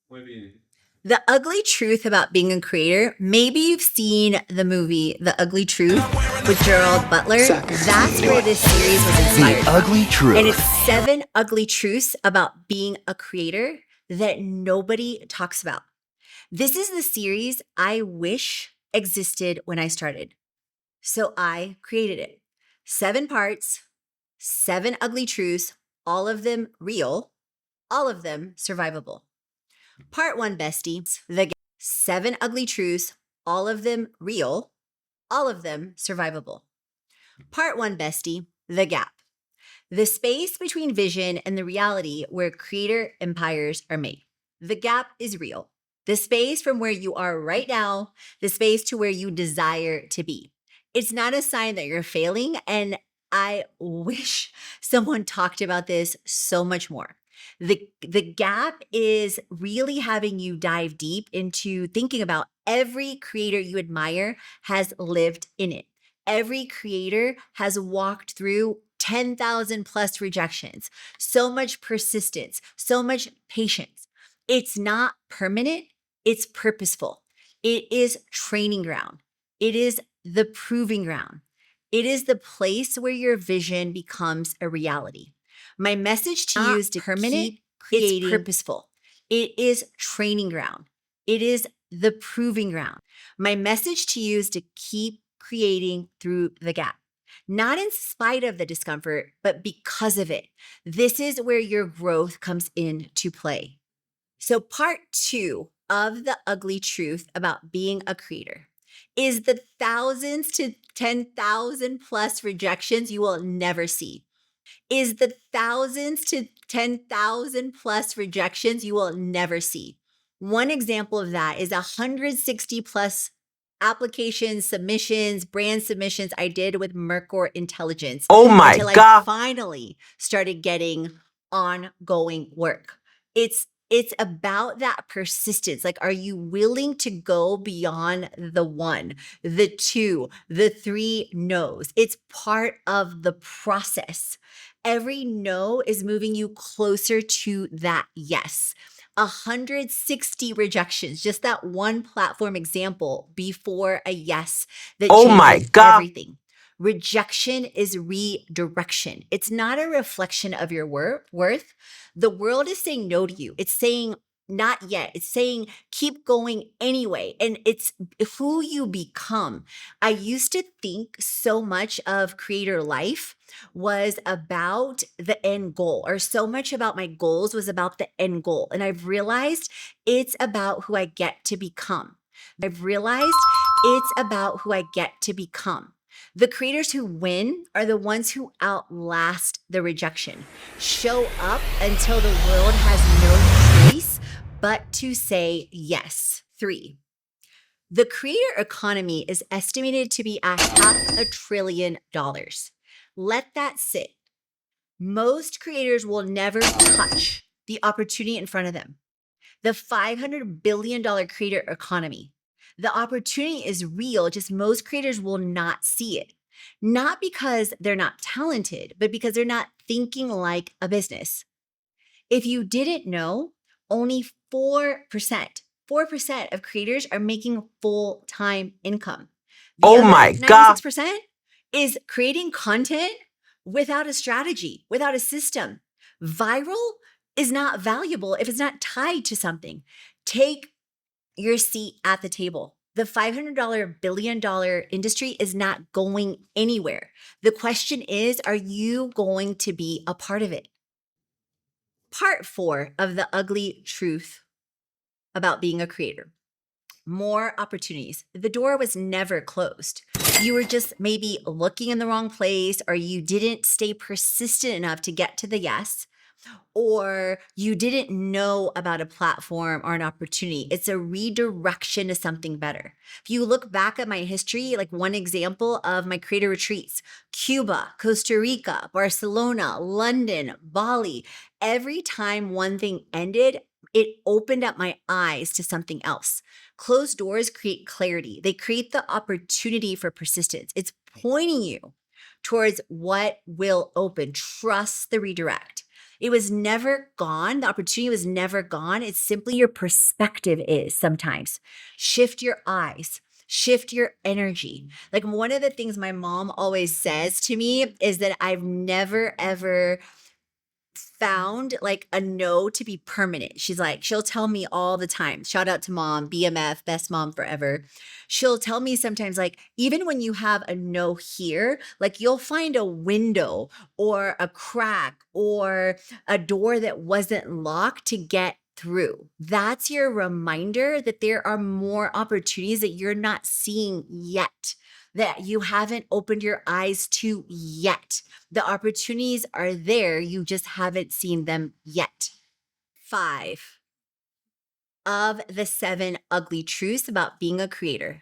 The ugly truth about being a creator. Maybe you've seen the movie The Ugly Truth with Gerald Butler. That's where this series was inspired from. Ugly Truth. And it's 7 ugly truths about being a creator that nobody talks about. This is the series I wish existed when I started. So I created it. 7 parts, 7 ugly truths, all of them real, all of them survivable. Part 1, bestie, the 7 ugly truths, all of them real, all of them survivable. Part 1, bestie, the gap. The space between vision and the reality where creator empires are made. The gap is real. The space from where you are right now, the space to where you desire to be. It's not a sign that you're failing, and I wish someone talked about this so much more. The gap is really having you dive deep into thinking about every creator you admire has lived in it. Every creator has walked through 10,000 plus rejections, so much persistence, so much patience. It's not permanent, it's purposeful. It is training ground. It is the proving ground. It is the place where your vision becomes a reality. My message to you is to keep creating. It's purposeful. It is training ground. It is the proving ground. My message to you is to keep creating through the gap. Not in spite of the discomfort, but because of it. This is where your growth comes into play. So part 2 of the ugly truth about being a creator is the thousands to 10,000 plus rejections you will never see. Is the thousands to 10,000 plus rejections you will never see. One example of that is 160 plus applications, submissions, brand submissions I did with Mercor Intelligence. Oh my until God. I finally started getting ongoing work. It's about that persistence. Like, are you willing to go beyond the 1, the 2, the 3 no's? It's part of the process. Every no is moving you closer to that yes. 160 rejections, just that one platform example before a yes that Oh my changes God. everything. Rejection is redirection. It's not a reflection of your worth. The world is saying no to you. It's saying not yet. It's saying keep going anyway. And it's who you become. I used to think so much of creator life was about the end goal, or so much about my goals was about the end goal. And I've realized it's about who I get to become. I've realized it's about who I get to become. The creators who win are the ones who outlast the rejection, show up until the world has no choice but to say yes. 3. The creator economy is estimated to be $500 billion. Let that sit. Most creators will never touch the opportunity in front of them. The $500 billion creator economy. The opportunity is real, just most creators will not see it. Not because they're not talented, but because they're not thinking like a business. If you didn't know, only 4% of creators are making full-time income. The Oh other my God. 96% is creating content without a strategy, without a system. Viral is not valuable if it's not tied to something. Take your seat at the table. The $500 billion industry is not going anywhere. The question is, are you going to be a part of it? Part 4 of the ugly truth about being a creator. More opportunities. The door was never closed. You were just maybe looking in the wrong place, or you didn't stay persistent enough to get to the yes, or you didn't know about a platform or an opportunity. It's a redirection to something better. If you look back at my history, like one example of my creator retreats, Cuba, Costa Rica, Barcelona, London, Bali, every time one thing ended, it opened up my eyes to something else. Closed doors create clarity. They create the opportunity for persistence. It's pointing you towards what will open. Trust the redirect. It was never gone. The opportunity was never gone. It's simply your perspective is sometimes. Shift your eyes, shift your energy. Like one of the things my mom always says to me is that I've never ever found like a no to be permanent. She's like, she'll tell me all the time. Shout out to mom, BMF, best mom forever. She'll tell me sometimes, like, even when you have a no here, like you'll find a window or a crack or a door that wasn't locked to get through. That's your reminder that there are more opportunities that you're not seeing yet, that you haven't opened your eyes to yet. The opportunities are there, you just haven't seen them yet. 5 of the 7 ugly truths about being a creator.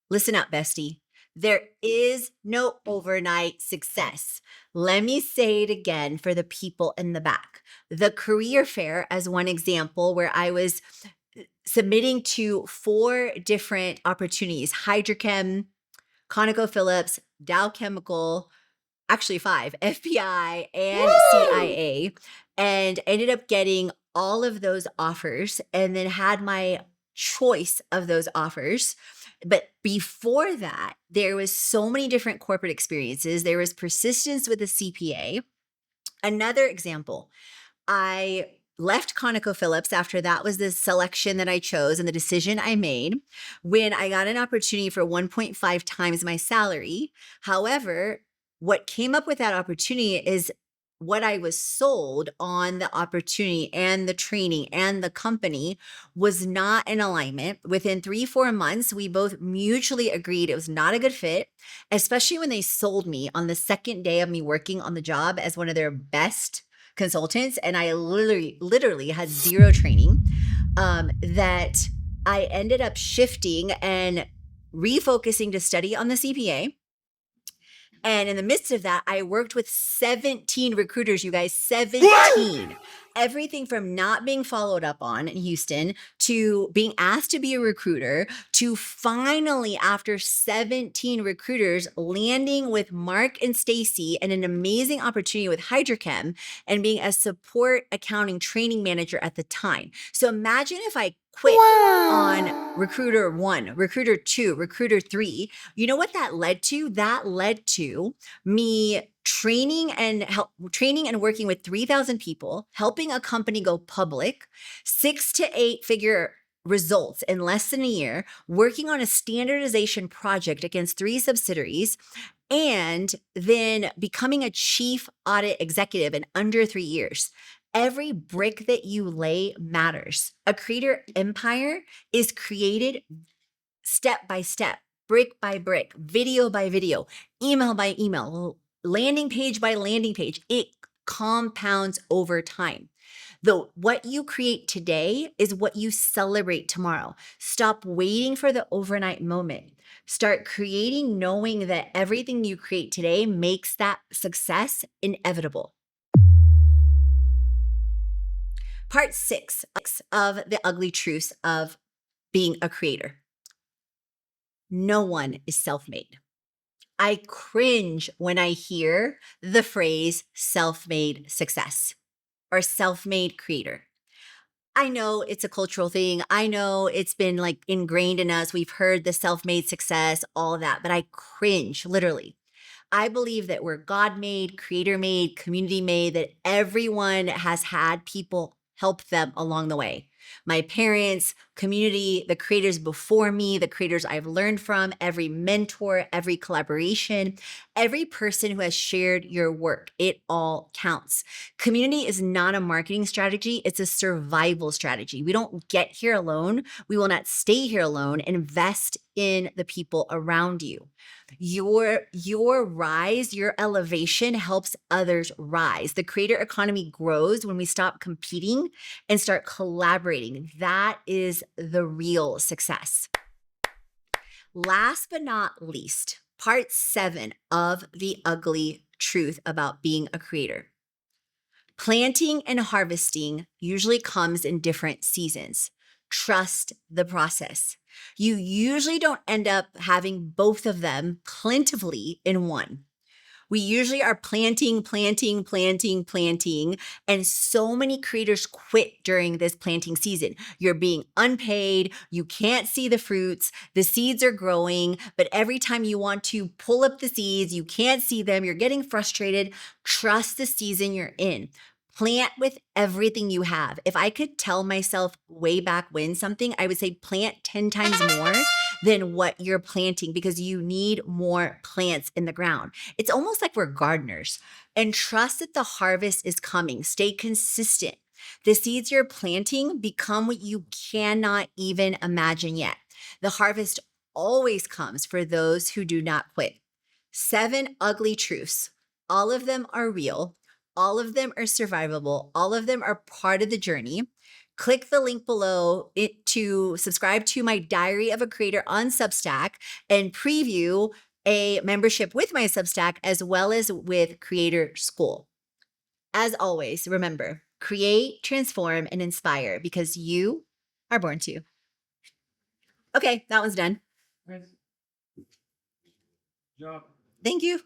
Listen up, bestie. There is no overnight success. Let me say it again for the people in the back. The career fair, as one example, where I was submitting to 4 different opportunities: Hydrochem, ConocoPhillips, Dow Chemical, actually 5, FBI and CIA, and ended up getting all of those offers and then had my choice of those offers. But before that, there was so many different corporate experiences. There was persistence with the CPA. Another example, I left ConocoPhillips after that was the selection that I chose and the decision I made when I got an opportunity for 1.5 times my salary. However, what came up with that opportunity is what I was sold on the opportunity and the training and the company was not in alignment. Within 3-4 months, we both mutually agreed it was not a good fit, especially when they sold me on the second day of me working on the job as one of their best consultants, and I literally had 0 training, that I ended up shifting and refocusing to study on the CPA. And in the midst of that, I worked with 17 recruiters, you guys, 17. Everything from not being followed up on in Houston to being asked to be a recruiter to finally, after 17 recruiters, landing with Mark and Stacy and an amazing opportunity with Hydrochem and being a support accounting training manager at the time. So imagine if I quit on recruiter 1, recruiter 2, recruiter 3. You know what that led to? That led to me training and working with 3,000 people, helping a company go public, 6 to 8 figure results in less than a year, working on a standardization project against 3 subsidiaries, and then becoming a chief audit executive in under 3 years. Every brick that you lay matters. A creator empire is created step by step, brick by brick, video by video, email by email, landing page by landing page. It compounds over time. Though what you create today is what you celebrate tomorrow. Stop waiting for the overnight moment. Start creating knowing that everything you create today makes that success inevitable. Part 6 of the ugly truths of being a creator. No one is self-made. I cringe when I hear the phrase self-made success or self-made creator. I know it's a cultural thing. I know it's been like ingrained in us. We've heard the self-made success, all of that, but I cringe literally. I believe that we're God made, creator made, community made, that everyone has had people help them along the way. My parents, community, the creators before me, the creators I've learned from, every mentor, every collaboration, every person who has shared your work, it all counts. Community is not a marketing strategy, it's a survival strategy. We don't get here alone. We will not stay here alone. Invest in the people around you. Your rise, your elevation helps others rise. The creator economy grows when we stop competing and start collaborating. That is the real success. Last but not least, part 7 of the ugly truth about being a creator. Planting and harvesting usually comes in different seasons. Trust the process. You usually don't end up having both of them plentifully in one. We usually are planting. And so many creators quit during this planting season. You're being unpaid. You can't see the fruits. The seeds are growing, but every time you want to pull up the seeds, you can't see them. You're getting frustrated. Trust the season you're in. Plant with everything you have. If I could tell myself way back when something, I would say plant 10 times more than what you're planting because you need more plants in the ground. It's almost like we're gardeners. And trust that the harvest is coming. Stay consistent. The seeds you're planting become what you cannot even imagine yet. The harvest always comes for those who do not quit. 7 ugly truths. All of them are real. All of them are survivable. All of them are part of the journey. Click the link below to subscribe to my Diary of a Creator on Substack and preview a membership with my Substack as well as with Creator School. As always, remember, create, transform, and inspire because you are born to. Okay, that one's done. Nice job. Thank you.